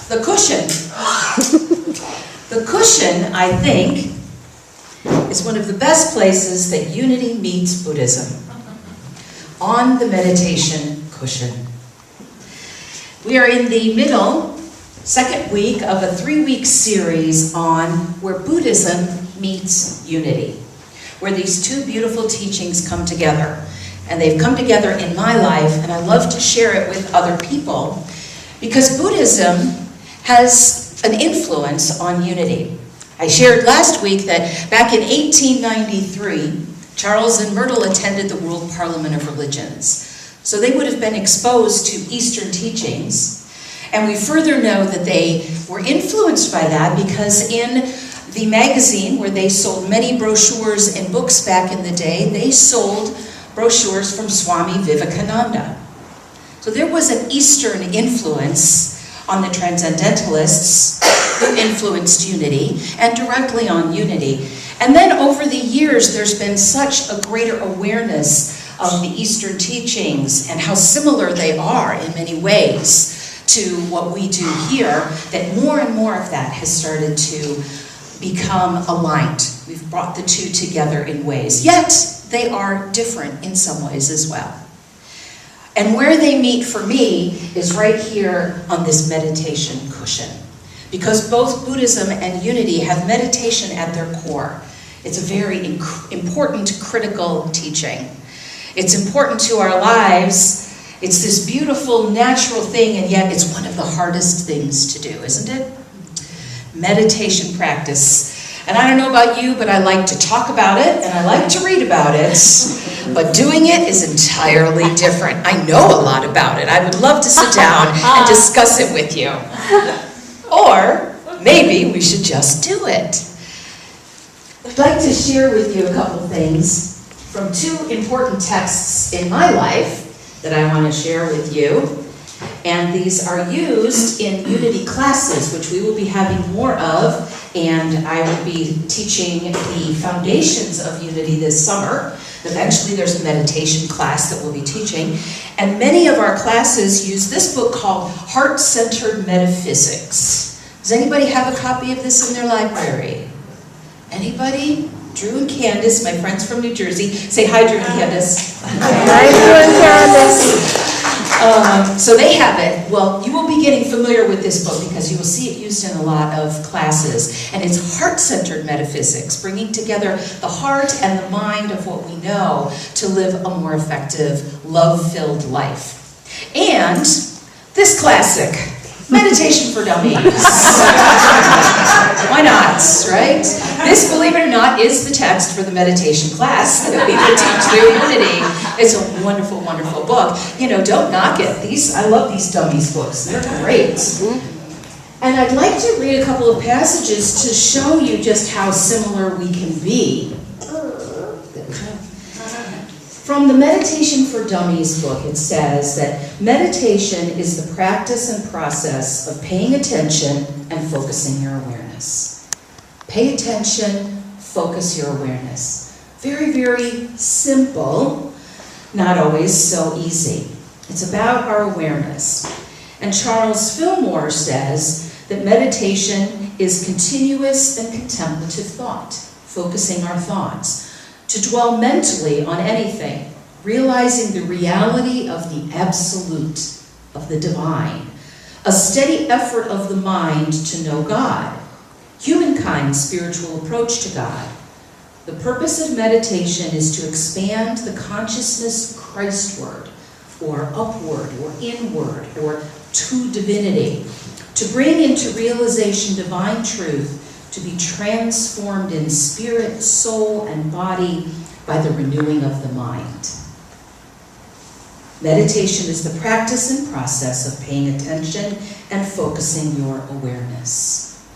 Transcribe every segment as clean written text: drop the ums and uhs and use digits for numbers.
The cushion. The cushion, I think, is one of the best places that unity meets Buddhism. On the meditation cushion. We are in the middle, second week of a 3-week series on where Buddhism meets unity, where these two beautiful teachings come together. And they've come together in my life, and I love to share it with other people, because Buddhism has an influence on unity. I shared last week that back in 1893, Charles and Myrtle attended the World Parliament of Religions. So they would have been exposed to Eastern teachings. And we further know that they were influenced by that because in the magazine where they sold many brochures and books back in the day, they sold brochures from Swami Vivekananda. So there was an Eastern influence on the Transcendentalists who influenced unity and directly on unity. And then over the years, there's been such a greater awareness of the Eastern teachings and how similar they are in many ways to what we do here, that more and more of that has started to become aligned. We've brought the two together in ways, yet they are different in some ways as well. And where they meet for me is right here on this meditation cushion. Because both Buddhism and unity have meditation at their core. It's a very important, critical teaching. It's important to our lives. It's this beautiful, natural thing, and yet it's one of the hardest things to do, isn't it? Meditation practice. And I don't know about you, but I like to talk about it, and I like to read about it. But doing it is entirely different. I know a lot about it. I would love to sit down and discuss it with you. Or maybe we should just do it. I'd like to share with you a couple things from two important texts in my life that I want to share with you. And these are used in unity classes, which we will be having more of. And I will be teaching the foundations of unity this summer. Eventually there's a meditation class that we'll be teaching. And many of our classes use this book called Heart-Centered Metaphysics. Does anybody have a copy of this in their library? Anybody? Drew and Candace, my friends from New Jersey. Say hi, Drew and Candace. Hi, Drew and Candace. So they have it. Well, you will be getting familiar with this book because you will see it used in a lot of classes. And it's heart-centered metaphysics, bringing together the heart and the mind of what we know to live a more effective, love-filled life. And this classic, Meditation for Dummies. Why not, right? This, believe it or not, is the text for the meditation class that we will teach through unity. It's a wonderful, wonderful book. You know, don't knock it. I love these dummies books. They're great. And I'd like to read a couple of passages to show you just how similar we can be. From the Meditation for Dummies book, it says that meditation is the practice and process of paying attention and focusing your awareness. Pay attention, focus your awareness. Very, very simple, not always so easy. It's about our awareness. And Charles Fillmore says that meditation is continuous and contemplative thought, focusing our thoughts. To dwell mentally on anything, realizing the reality of the absolute, of the divine, a steady effort of the mind to know God, humankind's spiritual approach to God. The purpose of meditation is to expand the consciousness Christward, or upward, or inward, or to divinity, to bring into realization divine truth, to be transformed in spirit, soul, and body by the renewing of the mind. Meditation is the practice and process of paying attention and focusing your awareness.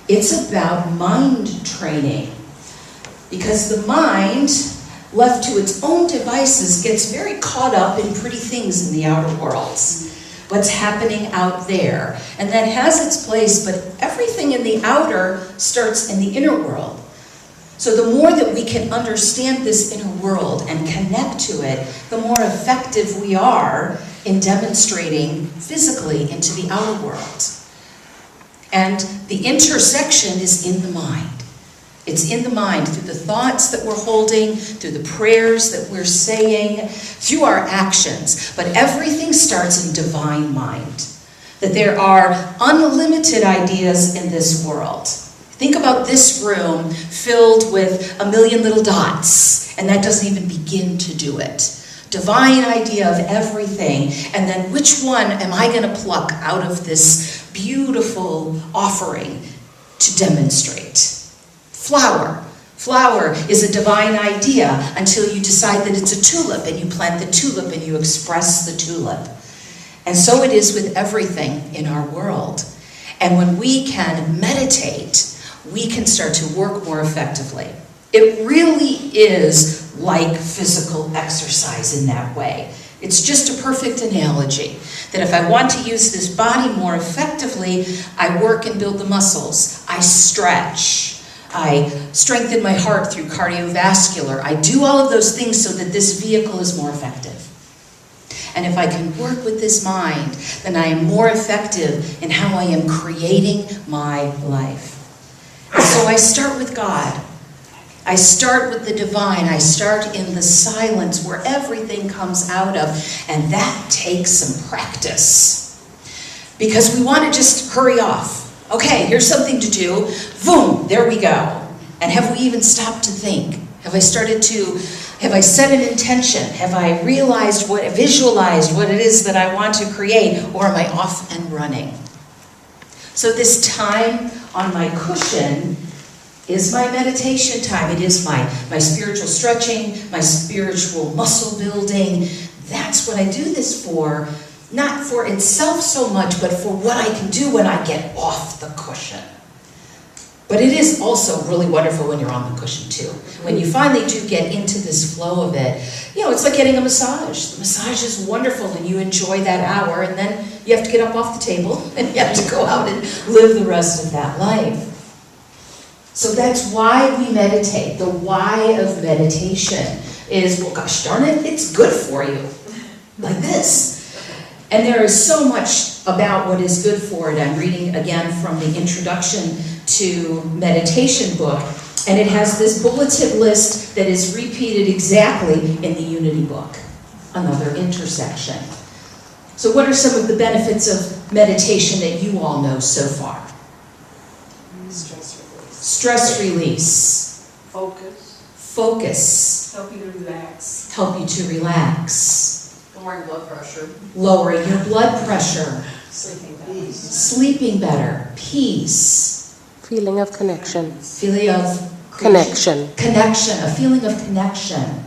It's about mind training, because the mind, left to its own devices, gets very caught up in pretty things in the outer worlds. What's happening out there. And that has its place, but everything in the outer starts in the inner world. So the more that we can understand this inner world and connect to it, the more effective we are in demonstrating physically into the outer world. And the intersection is in the mind. It's in the mind, through the thoughts that we're holding, through the prayers that we're saying, through our actions. But everything starts in divine mind. That there are unlimited ideas in this world. Think about this room filled with a million little dots, and that doesn't even begin to do it. Divine idea of everything, and then which one am I going to pluck out of this beautiful offering to demonstrate? Flower. Flower is a divine idea until you decide that it's a tulip, and you plant the tulip and you express the tulip. And so it is with everything in our world. And when we can meditate, we can start to work more effectively. It really is like physical exercise in that way. It's just a perfect analogy. That if I want to use this body more effectively, I work and build the muscles. I stretch. I strengthen my heart through cardiovascular. I do all of those things so that this vehicle is more effective. And if I can work with this mind, then I am more effective in how I am creating my life. So I start with God. I start with the divine. I start in the silence where everything comes out of. And that takes some practice. Because we want to just hurry off. Okay, here's something to do. Boom, there we go. And have we even stopped to think? Have I set an intention? Have I visualized what it is that I want to create? Or am I off and running? So this time on my cushion is my meditation time. It is my spiritual stretching, my spiritual muscle building. That's what I do this for. Not for itself so much, but for what I can do when I get off the cushion. But it is also really wonderful when you're on the cushion too. When you finally do get into this flow of it, it's like getting a massage. The massage is wonderful and you enjoy that hour, and then you have to get up off the table and you have to go out and live the rest of that life. So that's why we meditate. The why of meditation is, well, gosh darn it, it's good for you. Like this. And there is so much about what is good for it. I'm reading again from the Introduction to Meditation book, and it has this bulleted list that is repeated exactly in the Unity book, another intersection. So what are some of the benefits of meditation that you all know so far? Stress release. Stress release. Focus. Focus. Help you to relax. Help you to relax. Lowering blood pressure. Lowering your blood pressure. Sleeping better. Sleeping better. Peace. Feeling of connection. Feeling of Connection. Connection. A feeling of connection.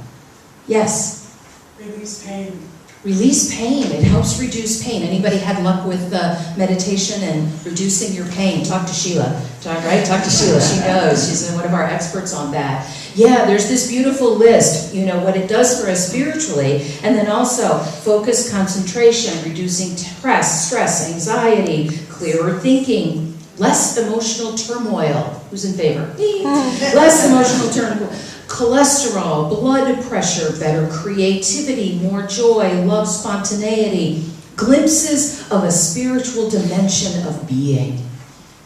Yes. Release pain. Release pain. It helps reduce pain. Anybody had luck with meditation and reducing your pain? Talk to Sheila. Talk to Sheila. She knows. She's one of our experts on that. Yeah, there's this beautiful list, what it does for us spiritually, and then also focus, concentration, reducing stress, anxiety, clearer thinking, less emotional turmoil. Who's in favor? Less emotional turmoil. Cholesterol, blood pressure, better creativity, more joy, love, spontaneity, glimpses of a spiritual dimension of being,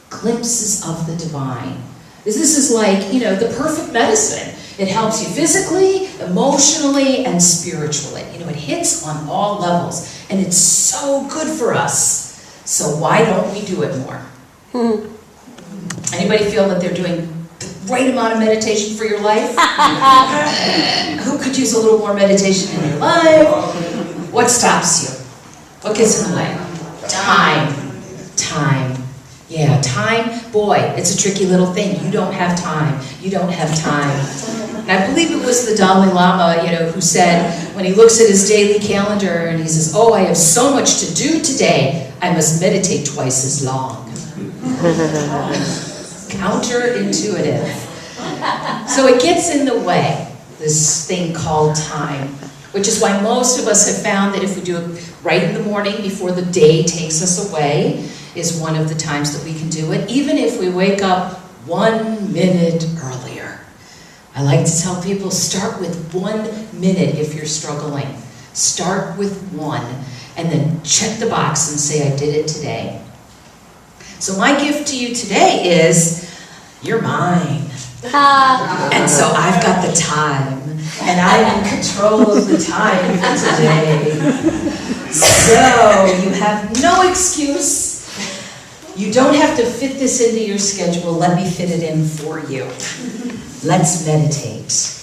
glimpses of the divine. This is like, the perfect medicine. It helps you physically, emotionally, and spiritually. It hits on all levels, and it's so good for us. So why don't we do it more? Anybody feel that they're doing the right amount of meditation for your life? Who could use a little more meditation in your life? What stops you? What gets in the way? Time. Yeah, time, boy, it's a tricky little thing. You don't have time. And I believe it was the Dalai Lama, who said, when he looks at his daily calendar and he says, oh, I have so much to do today, I must meditate twice as long. Counterintuitive. So it gets in the way, this thing called time, which is why most of us have found that if we do it right in the morning before the day takes us away, is one of the times that we can do it, even if we wake up 1 minute earlier. I like to tell people, start with 1 minute if you're struggling. Start with 1, and then check the box and say, I did it today. So my gift to you today is, you're mine. And so I've got the time, and I'm in control of the time for today. So you have no excuse. You don't have to fit this into your schedule. Let me fit it in for you. Let's meditate.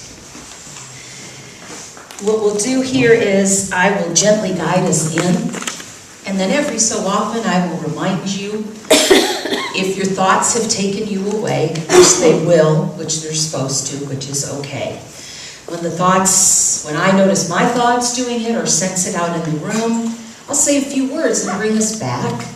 What we'll do here is I will gently guide us in, and then every so often I will remind you if your thoughts have taken you away, which they will, which they're supposed to, which is okay. When I notice my thoughts doing it or sense it out in the room, I'll say a few words and bring us back.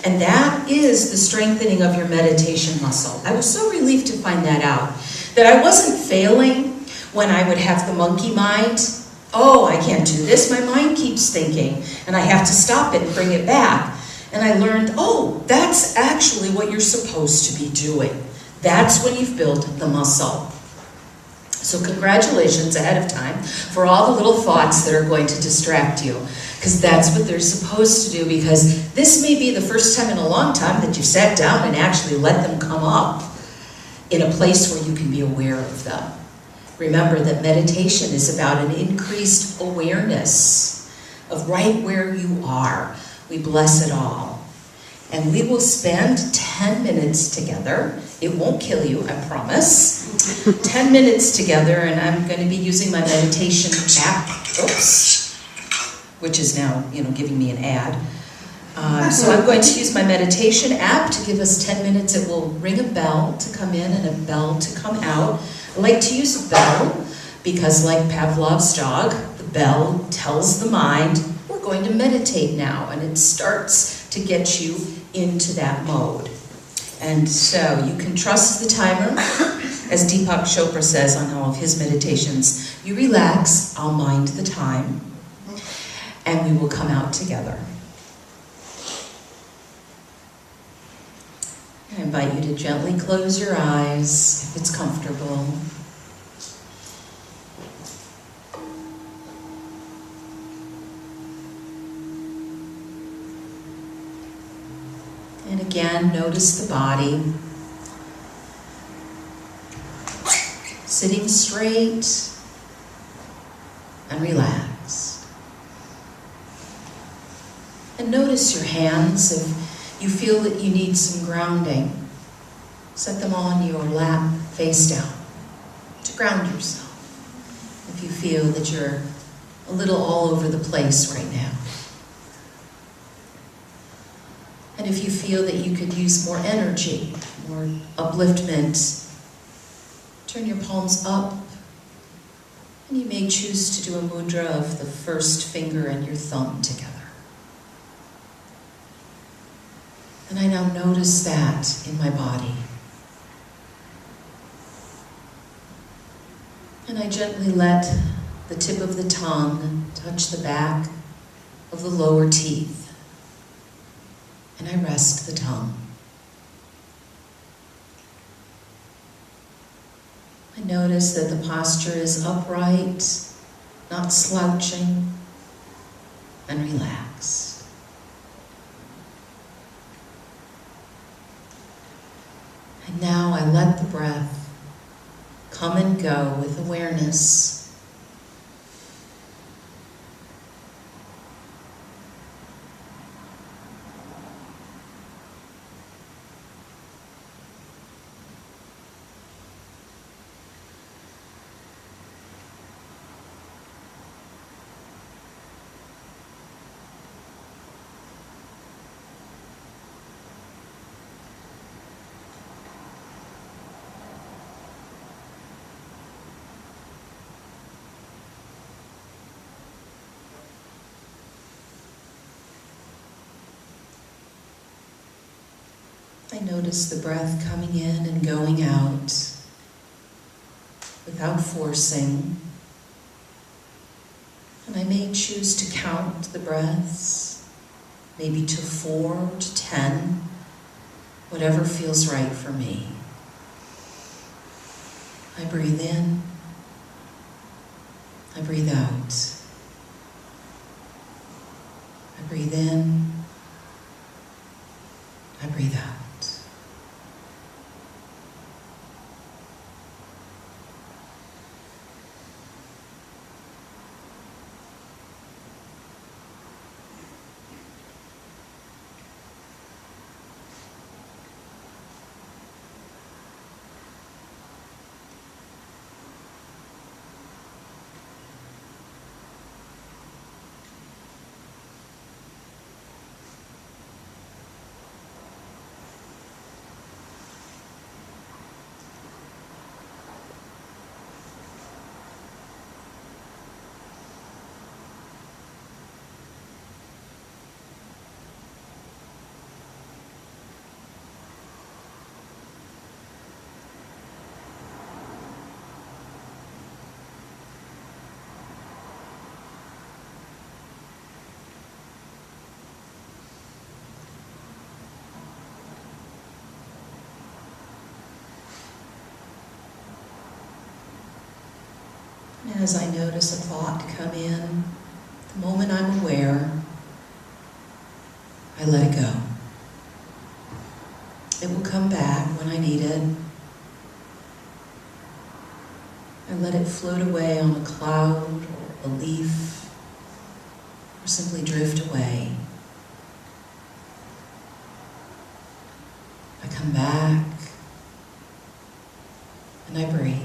And that is the strengthening of your meditation muscle. I was so relieved to find that out, that I wasn't failing when I would have the monkey mind. Oh, I can't do this, my mind keeps thinking, and I have to stop it and bring it back. And I learned, oh, that's actually what you're supposed to be doing. That's when you've built the muscle. So congratulations ahead of time for all the little thoughts that are going to distract you, because that's what they're supposed to do, because this may be the first time in a long time that you've sat down and actually let them come up in a place where you can be aware of them. Remember that meditation is about an increased awareness of right where you are. We bless it all. And we will spend 10 minutes together. It won't kill you, I promise. 10 minutes together, and I'm going to be using my meditation app, which is now, giving me an ad. So I'm going to use my meditation app to give us 10 minutes. It will ring a bell to come in and a bell to come out. I like to use a bell because, like Pavlov's dog, the bell tells the mind, we're going to meditate now, and it starts to get you into that mode. And so you can trust the timer, as Deepak Chopra says on all of his meditations. You relax, I'll mind the time, and we will come out together. I invite you to gently close your eyes if it's comfortable. And again, notice the body. Sitting straight and relaxed. And notice your hands. If you feel that you need some grounding, set them on your lap face down to ground yourself. If you feel that you're a little all over the place right now. And if you feel that you could use more energy, more upliftment, turn your palms up. And you may choose to do a mudra of the first finger and your thumb together. And I now notice that in my body. And I gently let the tip of the tongue touch the back of the lower teeth. And I rest the tongue. I notice that the posture is upright, not slouching, and relaxed. And now I let the breath come and go with awareness. I notice the breath coming in and going out without forcing. And I may choose to count the breaths, maybe to 4, to 10, whatever feels right for me. I breathe in. I breathe out. I breathe in. I breathe out. And as I notice a thought come in, the moment I'm aware, I let it go. It will come back when I need it. I let it float away on a cloud or a leaf, or simply drift away. I come back, and I breathe.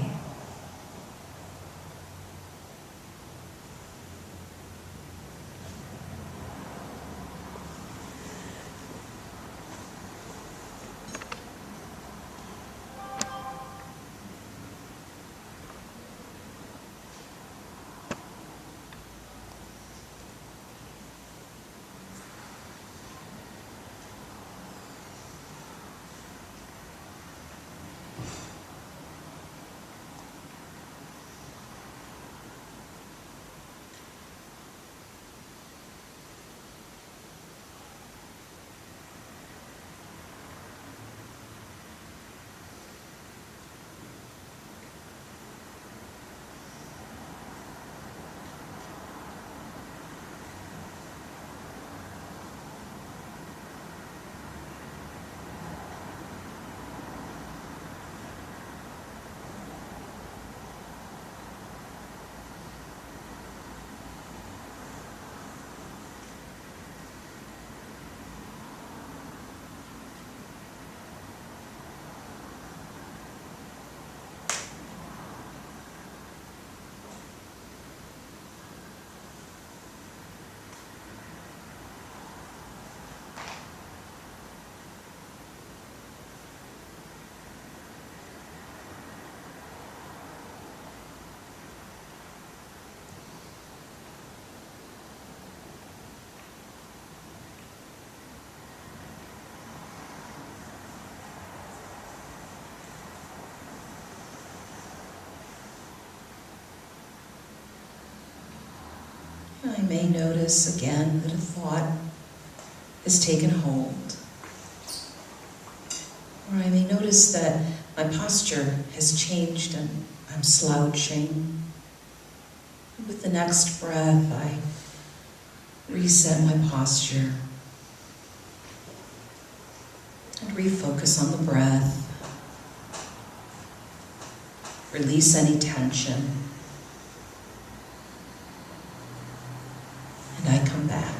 I may notice again that a thought has taken hold. Or I may notice that my posture has changed and I'm slouching. With the next breath, I reset my posture and refocus on the breath. Release any tension. And I come back.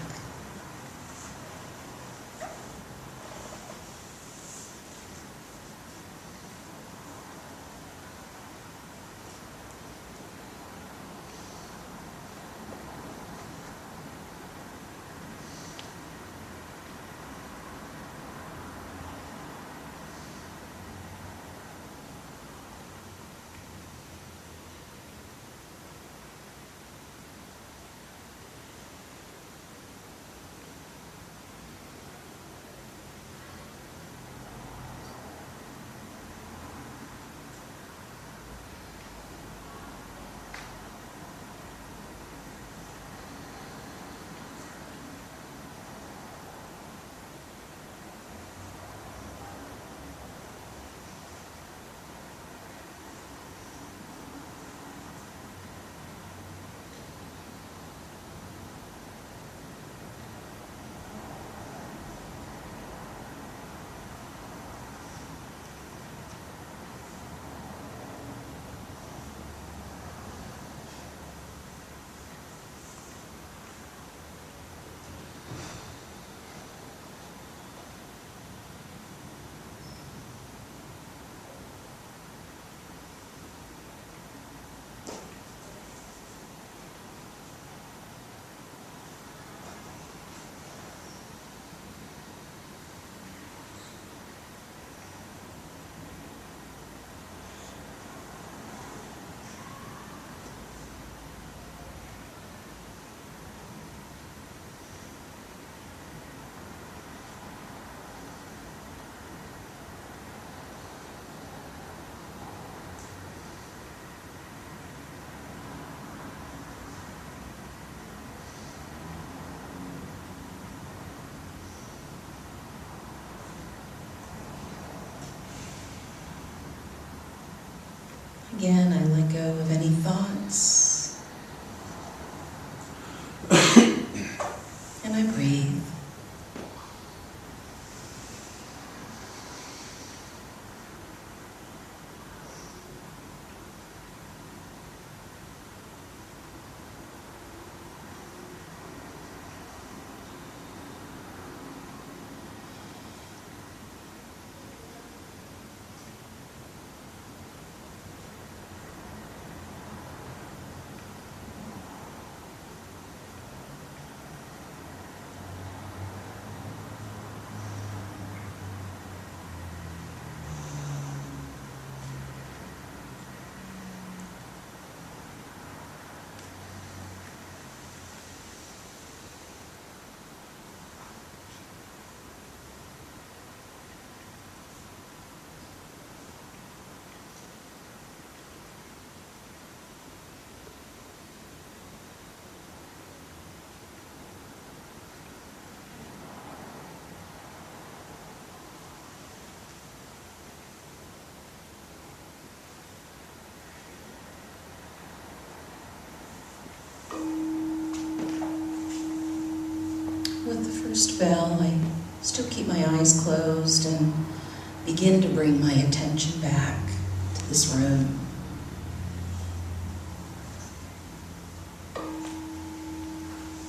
Again, I let go of any thoughts. And I breathe. With the first bell, I still keep my eyes closed and begin to bring my attention back to this room.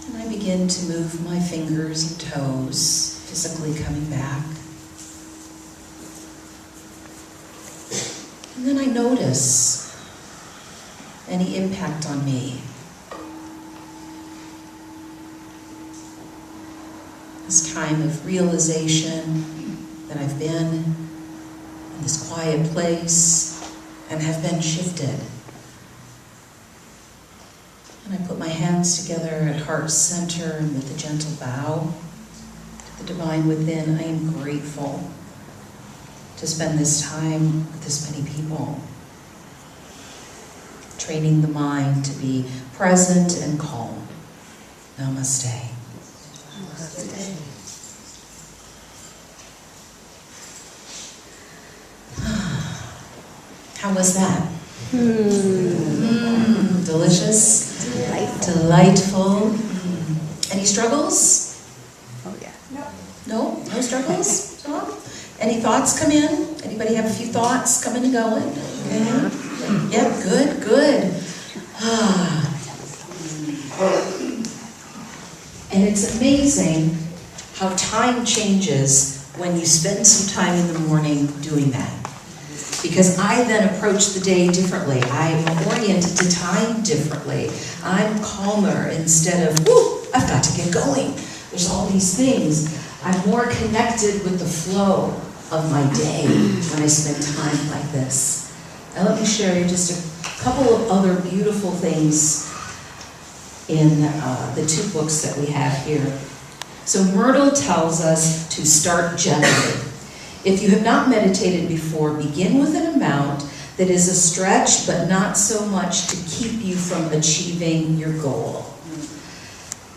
And I begin to move my fingers and toes, physically coming back. And then I notice any impact on me. This kind of realization that I've been in this quiet place and have been shifted. And I put my hands together at heart center and with a gentle bow to the divine within. I am grateful to spend this time with this many people, training the mind to be present and calm. Namaste. How was that? Delicious? Delightful. Any struggles? Oh, yeah. No? No struggles? No? Any thoughts come in? Anybody have a few thoughts coming and going? Okay. Yeah, good, good. And it's amazing how time changes when you spend some time in the morning doing that. Because I then approach the day differently. I'm oriented to time differently. I'm calmer instead of, whoo, I've got to get going. There's all these things. I'm more connected with the flow of my day when I spend time like this. Now let me share you just a couple of other beautiful things in the two books that we have here. So Myrtle tells us to start gently. If you have not meditated before, begin with an amount that is a stretch, but not so much to keep you from achieving your goal.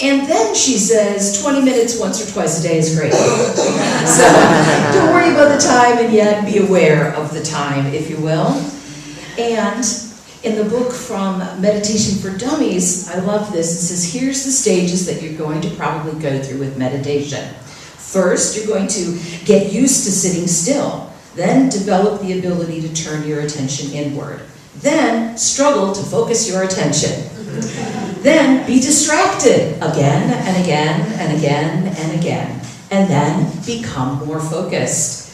And then she says 20 minutes once or twice a day is great. So don't worry about the time, and yet be aware of the time, if you will. And in the book from Meditation for Dummies, I love this. It says, here's the stages that you're going to probably go through with meditation. First, you're going to get used to sitting still. Then develop the ability to turn your attention inward. Then struggle to focus your attention. Then be distracted again and again and again and again. And then become more focused.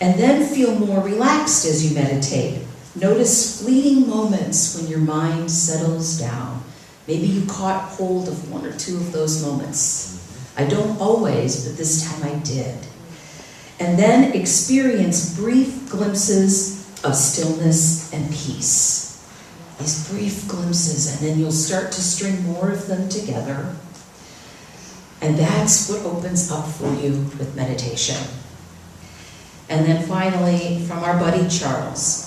And then feel more relaxed as you meditate. Notice fleeting moments when your mind settles down. Maybe you caught hold of one or two of those moments. I don't always, but this time I did. And then experience brief glimpses of stillness and peace. These brief glimpses, and then you'll start to string more of them together. And that's what opens up for you with meditation. And then finally, from our buddy Charles,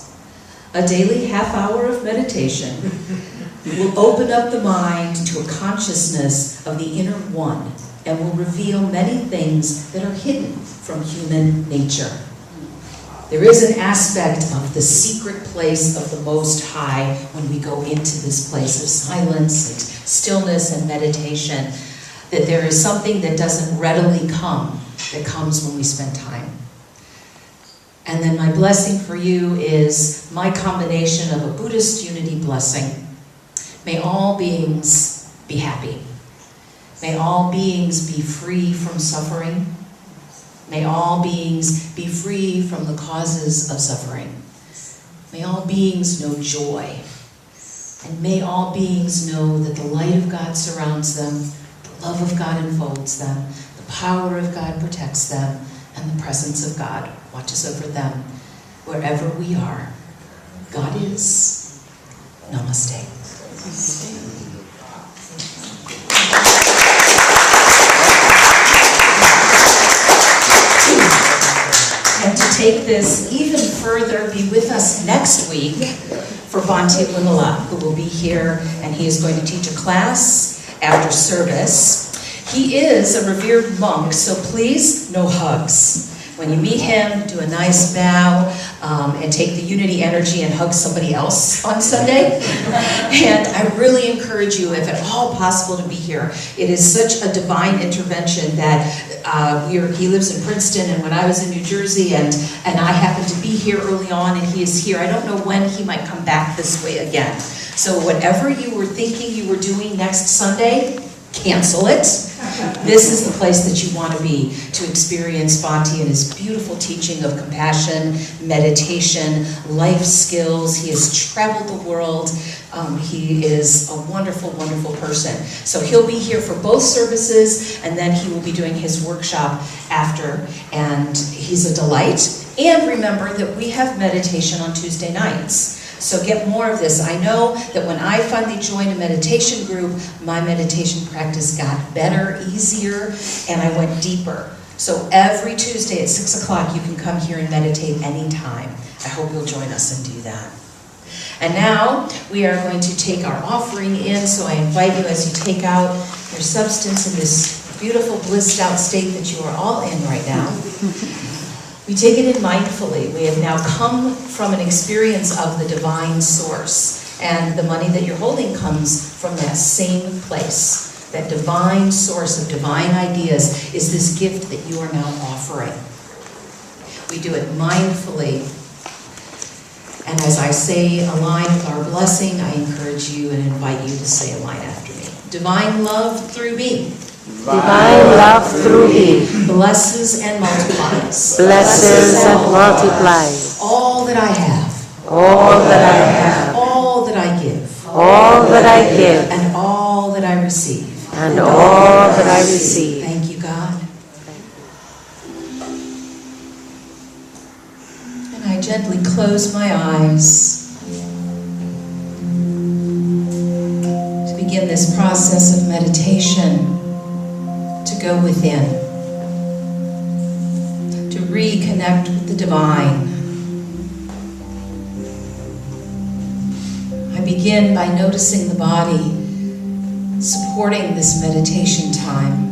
a daily half hour of meditation will open up the mind to a consciousness of the inner one, and will reveal many things that are hidden from human nature. There is an aspect of the secret place of the Most High when we go into this place of silence and stillness and meditation, that there is something that doesn't readily come, that comes when we spend time. And then my blessing for you is my combination of a Buddhist unity blessing. May all beings be happy. May all beings be free from suffering. May all beings be free from the causes of suffering. May all beings know joy. And may all beings know that the light of God surrounds them, the love of God enfolds them, the power of God protects them, and the presence of God watches over them. Wherever we are, God is. Namaste. And to take this even further, be with us next week for Bhante Wimala, who will be here, and he is going to teach a class after service. He is a revered monk, so please, no hugs. When you meet him, do a nice bow and take the unity energy and hug somebody else on Sunday. And I really encourage you, if at all possible, to be here. It is such a divine intervention that he lives in Princeton, and when I was in New Jersey, and I happened to be here early on, and he is here. I don't know when he might come back this way again. So whatever you were thinking you were doing next Sunday, cancel it. This is the place that you want to be, to experience Bhante and his beautiful teaching of compassion, meditation, life skills. He has traveled the world. He is a wonderful, wonderful person. So he'll be here for both services, and then he will be doing his workshop after, and he's a delight. And remember that we have meditation on Tuesday nights. So get more of this. I know that when I finally joined a meditation group, my meditation practice got better, easier, and I went deeper. So every Tuesday at 6 o'clock, you can come here and meditate anytime. I hope you'll join us and do that. And now we are going to take our offering in, so I invite you, as you take out your substance in this beautiful blissed out state that you are all in right now, we take it in mindfully. We have now come from an experience of the divine source, and the money that you're holding comes from that same place. That divine source of divine ideas is this gift that you are now offering. We do it mindfully. And as I say a line with our blessing, I encourage you and invite you to say a line after me. Divine love through me. Divine love through me Blesses and multiplies. blesses and multiplies All that I have. all that I have, All that I give. all that I give, And all that I receive. and all that I receive. Thank you, God. And I gently close my eyes to begin this process of meditation, to go within, to reconnect with the divine. I begin by noticing the body supporting this meditation time.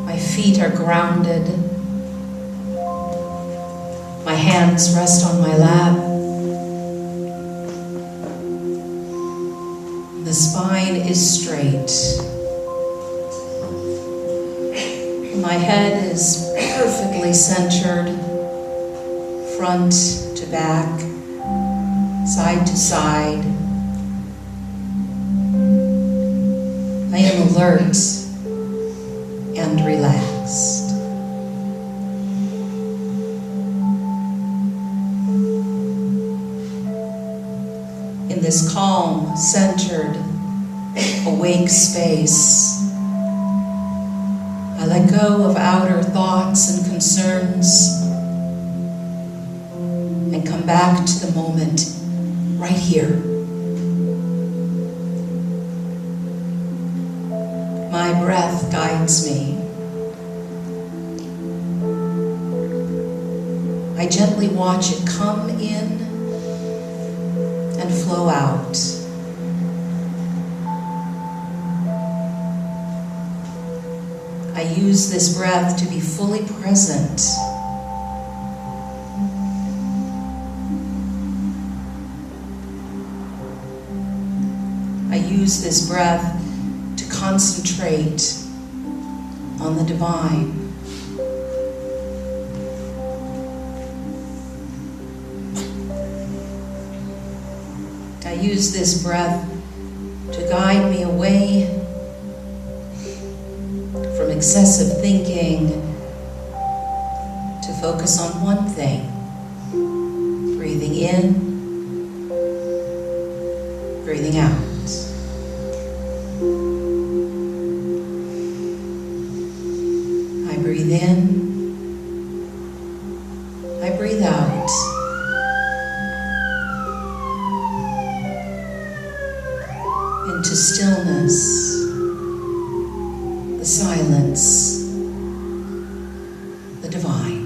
My feet are grounded. My hands rest on my lap. The spine is straight. My head is perfectly centered, front to back, side to side. I am alert and relaxed. In this calm, centered, awake space, I let go of outer thoughts and concerns and come back to the moment right here. My breath guides me. I gently watch it come in and flow out. I use this breath to be fully present use this breath to concentrate on the divine. I use this breath to guide me away from excessive thinking, to focus on one thing. Breathing in, breathing out. I breathe in, I breathe out. Into stillness, the silence, the divine.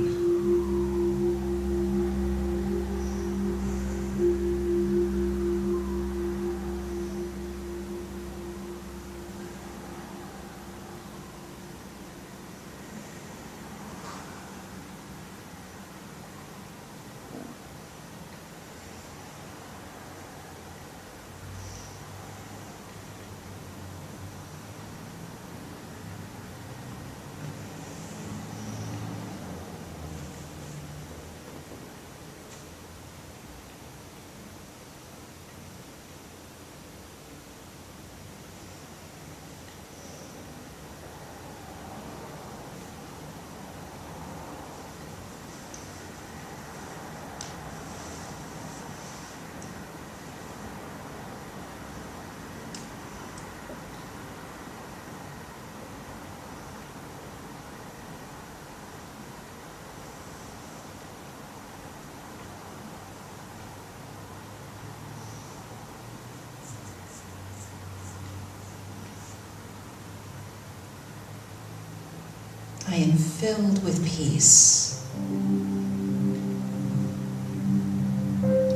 I am filled with peace.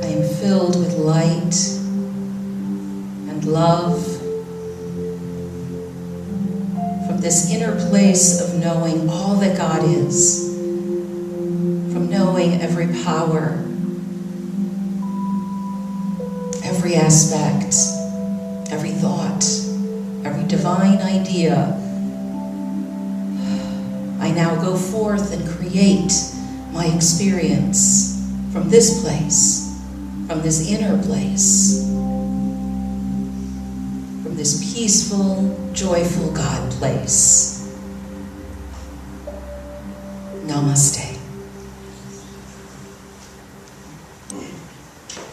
I am filled with light and love from this inner place of knowing all that God is, from knowing every power, every aspect, every thought, every divine idea. I now go forth and create my experience from this place, from this inner place, from this peaceful, joyful God place. Namaste.